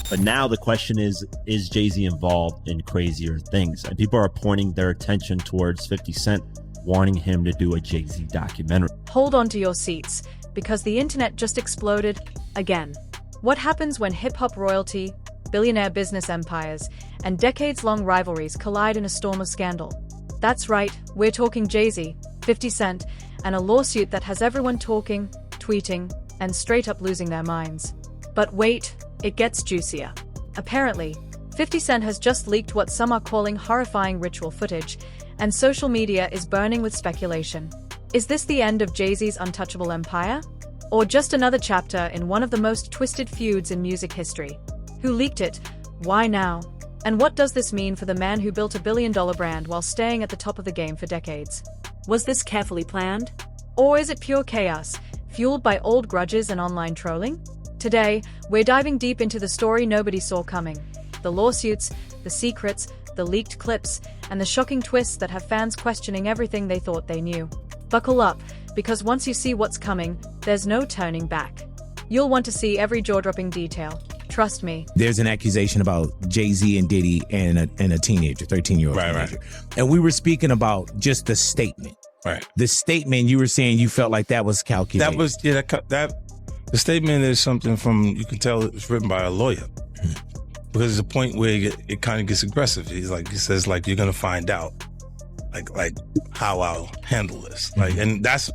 But now the question is Jay-Z involved in crazier things? And people are pointing their attention towards 50 Cent, wanting him to do a Jay-Z documentary. Hold on to your seats, because the internet just exploded again. What happens when hip-hop royalty, billionaire business empires, and decades-long rivalries collide in a storm of scandal? That's right, we're talking Jay-Z, 50 Cent, and a lawsuit that has everyone talking, tweeting, and straight up losing their minds. But wait, it gets juicier. Apparently, 50 Cent has just leaked what some are calling horrifying ritual footage, and social media is burning with speculation. Is this the end of Jay-Z's untouchable empire? Or just another chapter in one of the most twisted feuds in music history? Who leaked it? Why now? And what does this mean for the man who built a billion-dollar brand while staying at the top of the game for decades? Was this carefully planned? Or is it pure chaos, fueled by old grudges and online trolling? Today, we're diving deep into the story nobody saw coming. The lawsuits, the secrets, the leaked clips, and the shocking twists that have fans questioning everything they thought they knew. Buckle up, because once you see what's coming, there's no turning back. You'll want to see every jaw-dropping detail. Trust me. There's an accusation about Jay-Z and Diddy and a teenager, 13-year-old teenager. Right. And we were speaking about just the statement. Right. The statement, you were saying you felt like that was calculated. That was, the statement is something from, you can tell it's written by a lawyer. Because there's a point where it kind of gets aggressive. He says, you're going to find out, like how I'll handle this. And that's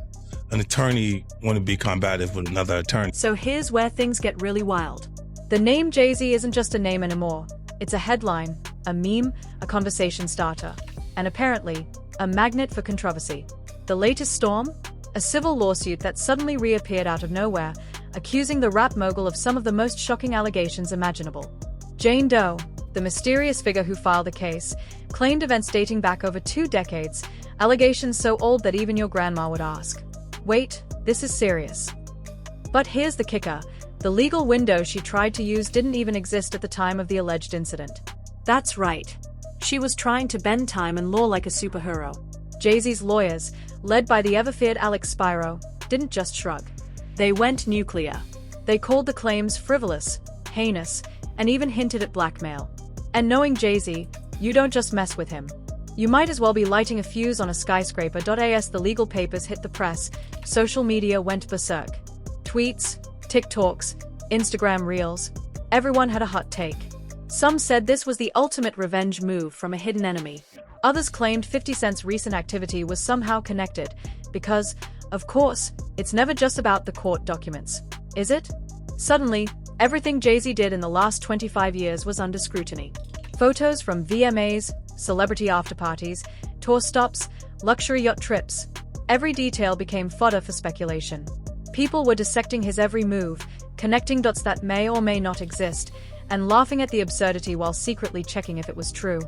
an attorney want to be combative with another attorney. So here's where things get really wild. The name Jay-Z isn't just a name anymore. It's a headline, a meme, a conversation starter, and apparently, a magnet for controversy. The latest storm? A civil lawsuit that suddenly reappeared out of nowhere, accusing the rap mogul of some of the most shocking allegations imaginable. Jane Doe, the mysterious figure who filed the case, claimed events dating back over 2 decades, allegations so old that even your grandma would ask, "Wait, this is serious." But here's the kicker. The legal window she tried to use didn't even exist at the time of the alleged incident. That's right. She was trying to bend time and law like a superhero. Jay-Z's lawyers, led by the ever-feared Alex Spiro, didn't just shrug. They went nuclear. They called the claims frivolous, heinous, and even hinted at blackmail. And knowing Jay-Z, you don't just mess with him. You might as well be lighting a fuse on a skyscraper. As the legal papers hit the press, social media went berserk. Tweets, TikToks, Instagram Reels, everyone had a hot take. Some said this was the ultimate revenge move from a hidden enemy. Others claimed 50 Cent's recent activity was somehow connected, because, of course, it's never just about the court documents, is it? Suddenly, everything Jay-Z did in the last 25 years was under scrutiny. Photos from VMAs, celebrity afterparties, tour stops, luxury yacht trips. Every detail became fodder for speculation. People were dissecting his every move, connecting dots that may or may not exist, and laughing at the absurdity while secretly checking if it was true.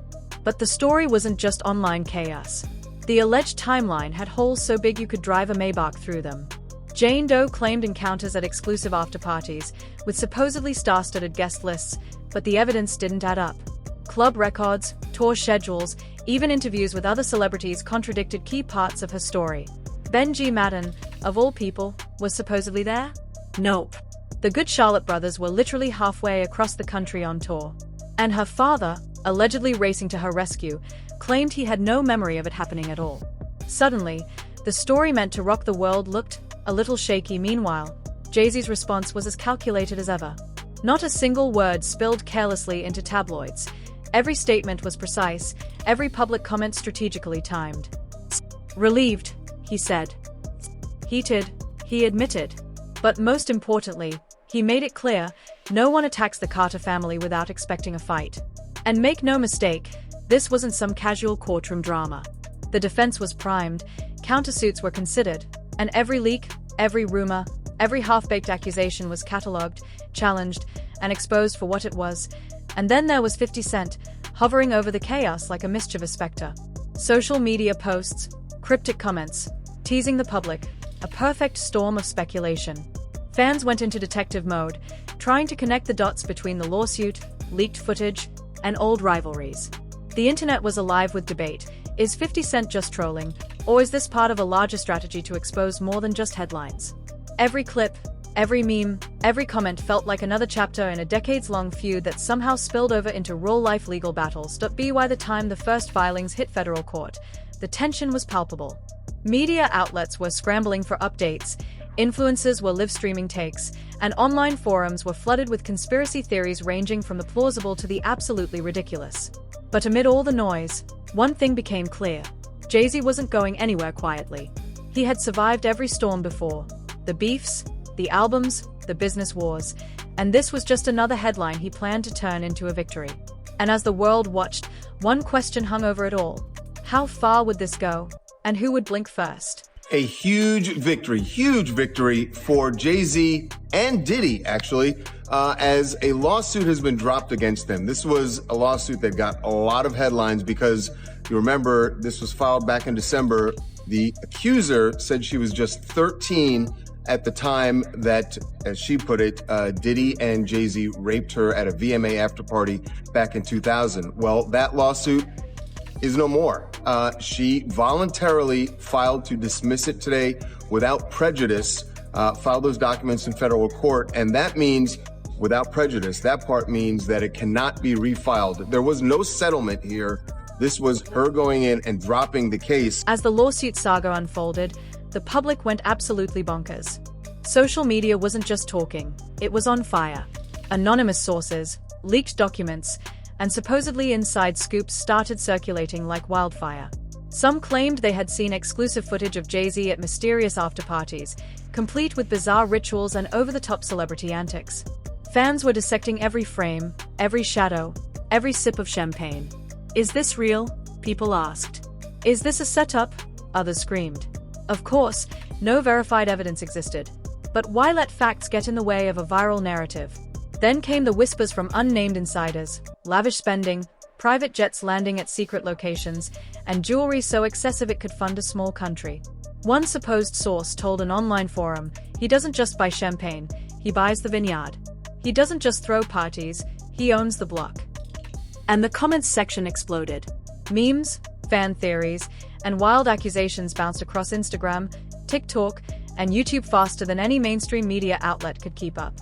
But the story wasn't just online chaos. The alleged timeline had holes so big you could drive a Maybach through them. Jane Doe claimed encounters at exclusive afterparties, with supposedly star-studded guest lists, but the evidence didn't add up. Club records, tour schedules, even interviews with other celebrities contradicted key parts of her story. Benji Madden, of all people, was supposedly there? Nope. The Good Charlotte brothers were literally halfway across the country on tour. And her father, allegedly racing to her rescue, claimed he had no memory of it happening at all. Suddenly, the story meant to rock the world looked a little shaky. Meanwhile, Jay-Z's response was as calculated as ever. Not a single word spilled carelessly into tabloids. Every statement was precise, every public comment strategically timed. Relieved, he said. Heated, he admitted. But most importantly, he made it clear, no one attacks the Carter family without expecting a fight. And make no mistake, this wasn't some casual courtroom drama. The defense was primed, countersuits were considered, and every leak, every rumor, every half-baked accusation was catalogued, challenged, and exposed for what it was. And then there was 50 Cent, hovering over the chaos like a mischievous specter. Social media posts, cryptic comments, teasing the public, a perfect storm of speculation. Fans went into detective mode, trying to connect the dots between the lawsuit, leaked footage, and old rivalries. The internet was alive with debate. Is 50 Cent just trolling, or is this part of a larger strategy to expose more than just headlines? Every clip, Every meme, every comment felt like another chapter in a decades-long feud that somehow spilled over into real-life legal battles. By the time the first filings hit federal court, the tension was palpable. Media outlets were scrambling for updates, influencers were live-streaming takes, and online forums were flooded with conspiracy theories ranging from the plausible to the absolutely ridiculous. But amid all the noise, one thing became clear. Jay-Z wasn't going anywhere quietly. He had survived every storm before. The beefs, the albums, the business wars, and this was just another headline he planned to turn into a victory. And as the world watched, one question hung over it all. How far would this go? And who would blink first? A huge victory for Jay-Z and Diddy, actually, as a lawsuit has been dropped against them. This was a lawsuit that got a lot of headlines because you remember this was filed back in December. The accuser said she was just 13 at the time that, as she put it, Diddy and Jay-Z raped her at a VMA after party back in 2000. Well, that lawsuit is no more. She voluntarily filed to dismiss it today without prejudice, filed those documents in federal court, and that means without prejudice. That part means that it cannot be refiled. There was no settlement here. This was her going in and dropping the case. As the lawsuit saga unfolded, the public went absolutely bonkers. Social media wasn't just talking, it was on fire. Anonymous sources, leaked documents, and supposedly inside scoops started circulating like wildfire. Some claimed they had seen exclusive footage of Jay-Z at mysterious after-parties, complete with bizarre rituals and over-the-top celebrity antics. Fans were dissecting every frame, every shadow, every sip of champagne. Is this real? People asked. Is this a setup? Others screamed. Of course, no verified evidence existed. But why let facts get in the way of a viral narrative? Then came the whispers from unnamed insiders, lavish spending, private jets landing at secret locations, and jewelry so excessive it could fund a small country. One supposed source told an online forum, he doesn't just buy champagne, he buys the vineyard. He doesn't just throw parties, he owns the block. And the comments section exploded. Memes, fan theories, and wild accusations bounced across Instagram, TikTok, and YouTube faster than any mainstream media outlet could keep up.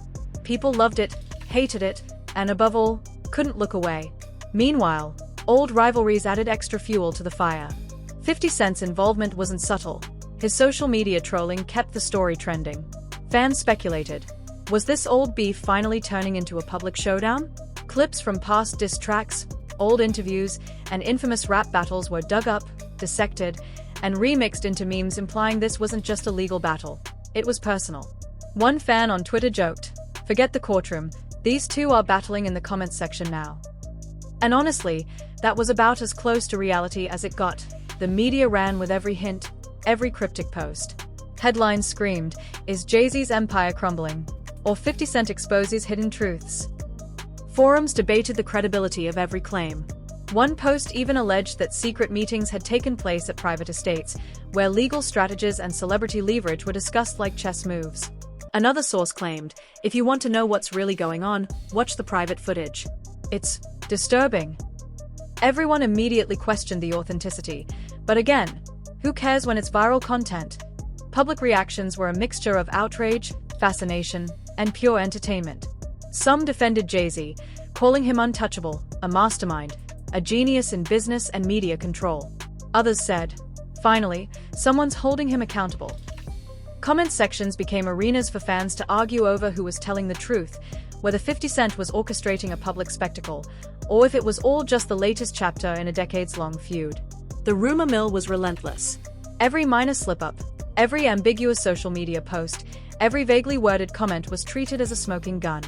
People loved it, hated it, and above all, couldn't look away. Meanwhile, old rivalries added extra fuel to the fire. 50 Cent's involvement wasn't subtle. His social media trolling kept the story trending. Fans speculated. Was this old beef finally turning into a public showdown? Clips from past diss tracks, old interviews, and infamous rap battles were dug up, dissected, and remixed into memes implying this wasn't just a legal battle. It was personal. One fan on Twitter joked, "Forget the courtroom, these two are battling in the comments section now." And honestly, that was about as close to reality as it got. The media ran with every hint, every cryptic post. Headlines screamed, "Is Jay-Z's empire crumbling?" Or 50 Cent exposes hidden truths. Forums debated the credibility of every claim. One post even alleged that secret meetings had taken place at private estates, where legal strategies and celebrity leverage were discussed like chess moves. Another source claimed, "If you want to know what's really going on, watch the private footage. It's disturbing." Everyone immediately questioned the authenticity. But again, who cares when it's viral content? Public reactions were a mixture of outrage, fascination, and pure entertainment. Some defended Jay-Z, calling him untouchable, a mastermind, a genius in business and media control. Others said, finally, someone's holding him accountable. Comment sections became arenas for fans to argue over who was telling the truth, whether 50 Cent was orchestrating a public spectacle, or if it was all just the latest chapter in a decades-long feud. The rumor mill was relentless. Every minor slip-up, every ambiguous social media post, every vaguely worded comment was treated as a smoking gun.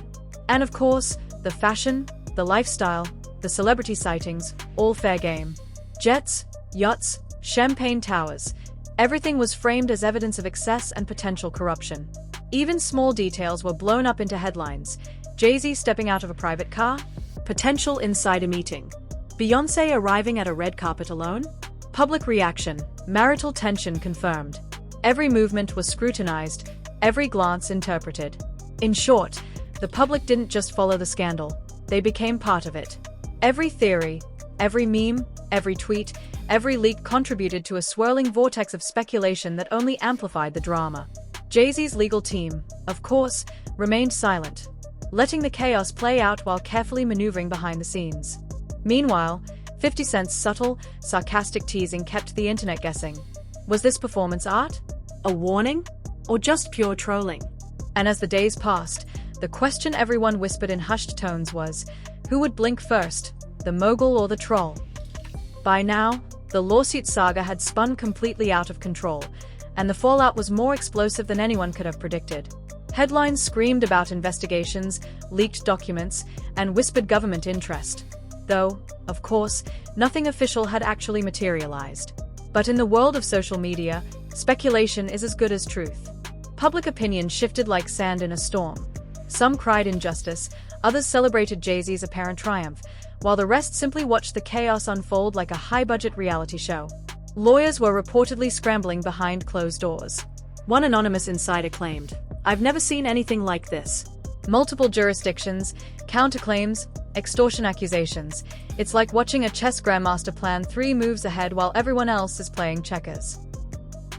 And of course, the fashion, the lifestyle, the celebrity sightings, all fair game. Jets, yachts, champagne towers. Everything was framed as evidence of excess and potential corruption. Even small details were blown up into headlines. Jay-Z stepping out of a private car? Potential insider meeting. Beyoncé arriving at a red carpet alone? Public reaction. Marital tension confirmed. Every movement was scrutinized, every glance interpreted. In short, the public didn't just follow the scandal, they became part of it. Every theory, every meme, every tweet, every leak contributed to a swirling vortex of speculation that only amplified the drama. Jay-Z's legal team, of course, remained silent, letting the chaos play out while carefully maneuvering behind the scenes. Meanwhile, 50 Cent's subtle, sarcastic teasing kept the internet guessing. Was this performance art? A warning? Or just pure trolling? And as the days passed, the question everyone whispered in hushed tones was, who would blink first, the mogul or the troll? By now, the lawsuit saga had spun completely out of control, and the fallout was more explosive than anyone could have predicted. Headlines screamed about investigations, leaked documents, and whispered government interest. Though, of course, nothing official had actually materialized. But in the world of social media, speculation is as good as truth. Public opinion shifted like sand in a storm. Some cried injustice, others celebrated Jay-Z's apparent triumph, while the rest simply watched the chaos unfold like a high-budget reality show. Lawyers were reportedly scrambling behind closed doors. One anonymous insider claimed, "I've never seen anything like this. Multiple jurisdictions, counterclaims, extortion accusations. It's like watching a chess grandmaster plan 3 moves ahead while everyone else is playing checkers."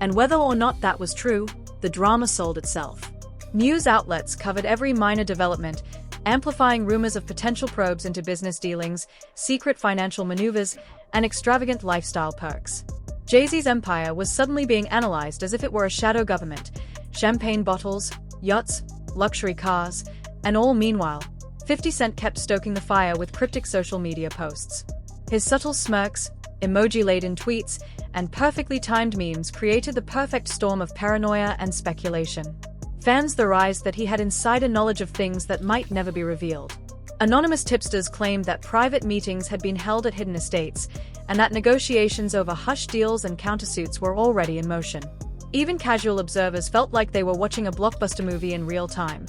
And whether or not that was true, the drama sold itself. News outlets covered every minor development, amplifying rumors of potential probes into business dealings, secret financial maneuvers, and extravagant lifestyle perks. Jay-Z's empire was suddenly being analyzed as if it were a shadow government. Champagne bottles, yachts, luxury cars, and all meanwhile, 50 Cent kept stoking the fire with cryptic social media posts. His subtle smirks, emoji-laden tweets, and perfectly timed memes created the perfect storm of paranoia and speculation. Fans theorized that he had insider knowledge of things that might never be revealed. Anonymous tipsters claimed that private meetings had been held at hidden estates, and that negotiations over hush deals and countersuits were already in motion. Even casual observers felt like they were watching a blockbuster movie in real time.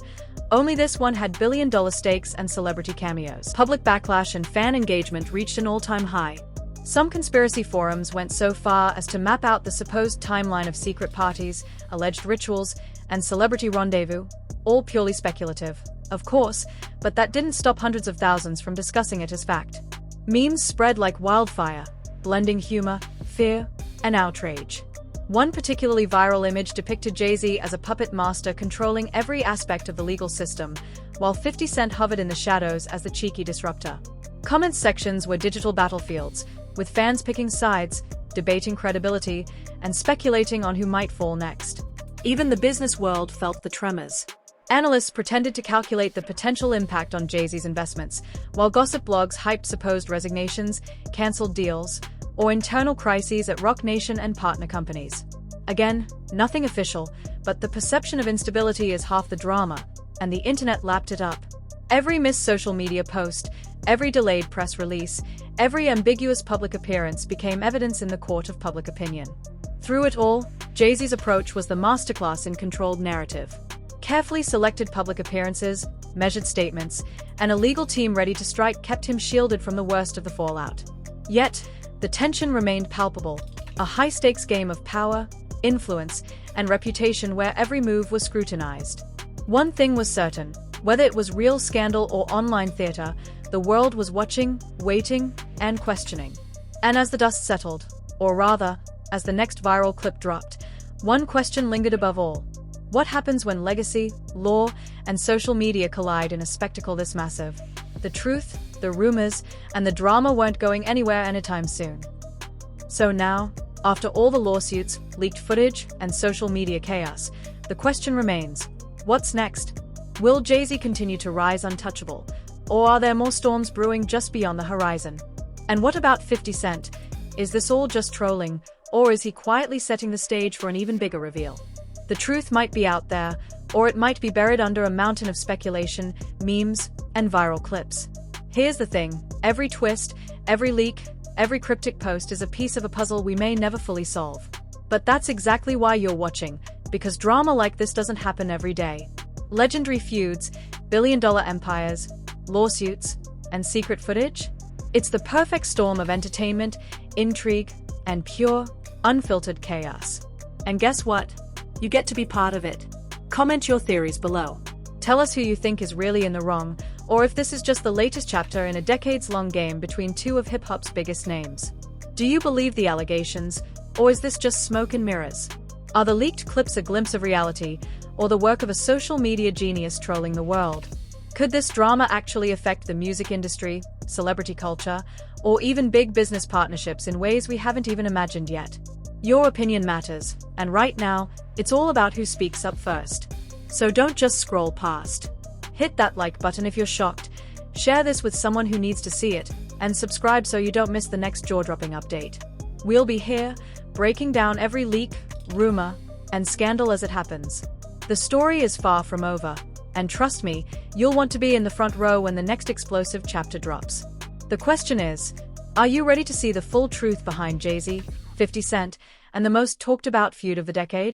Only this one had billion-dollar stakes and celebrity cameos. Public backlash and fan engagement reached an all-time high. Some conspiracy forums went so far as to map out the supposed timeline of secret parties, alleged rituals, and celebrity rendezvous, all purely speculative, of course, but that didn't stop hundreds of thousands from discussing it as fact. Memes spread like wildfire, blending humor, fear, and outrage. One particularly viral image depicted Jay-Z as a puppet master controlling every aspect of the legal system, while 50 Cent hovered in the shadows as the cheeky disruptor. Comment sections were digital battlefields, with fans picking sides, debating credibility, and speculating on who might fall next. Even the business world felt the tremors. Analysts pretended to calculate the potential impact on Jay-Z's investments, while gossip blogs hyped supposed resignations, cancelled deals, or internal crises at Roc Nation and partner companies. Again, nothing official, but the perception of instability is half the drama, and the internet lapped it up. Every missed social media post, every delayed press release, every ambiguous public appearance became evidence in the court of public opinion. Through it all, Jay-Z's approach was the masterclass in controlled narrative. Carefully selected public appearances, measured statements, and a legal team ready to strike kept him shielded from the worst of the fallout. Yet, the tension remained palpable, a high-stakes game of power, influence, and reputation where every move was scrutinized. One thing was certain, whether it was real scandal or online theater, the world was watching, waiting, and questioning. And as the dust settled, or rather, as the next viral clip dropped, one question lingered above all. What happens when legacy, law, and social media collide in a spectacle this massive? The truth, the rumors, and the drama weren't going anywhere anytime soon. So now, after all the lawsuits, leaked footage, and social media chaos, the question remains, what's next? Will Jay-Z continue to rise untouchable, or are there more storms brewing just beyond the horizon? And what about 50 Cent? Is this all just trolling, or is he quietly setting the stage for an even bigger reveal? The truth might be out there, or it might be buried under a mountain of speculation, memes, and viral clips. Here's the thing, every twist, every leak, every cryptic post is a piece of a puzzle we may never fully solve. But that's exactly why you're watching, because drama like this doesn't happen every day. Legendary feuds, billion-dollar empires, lawsuits, and secret footage? It's the perfect storm of entertainment, intrigue, and pure, unfiltered chaos. And guess what? You get to be part of it. Comment your theories below. Tell us who you think is really in the wrong, or if this is just the latest chapter in a decades-long game between two of hip-hop's biggest names. Do you believe the allegations, or is this just smoke and mirrors? Are the leaked clips a glimpse of reality, or the work of a social media genius trolling the world? Could this drama actually affect the music industry, celebrity culture, or even big business partnerships in ways we haven't even imagined yet? Your opinion matters, and right now, it's all about who speaks up first. So don't just scroll past. Hit that like button if you're shocked, share this with someone who needs to see it, and subscribe so you don't miss the next jaw-dropping update. We'll be here, breaking down every leak, rumor, and scandal as it happens. The story is far from over, and trust me, you'll want to be in the front row when the next explosive chapter drops. The question is, are you ready to see the full truth behind Jay-Z, 50 Cent, and the most talked about feud of the decade?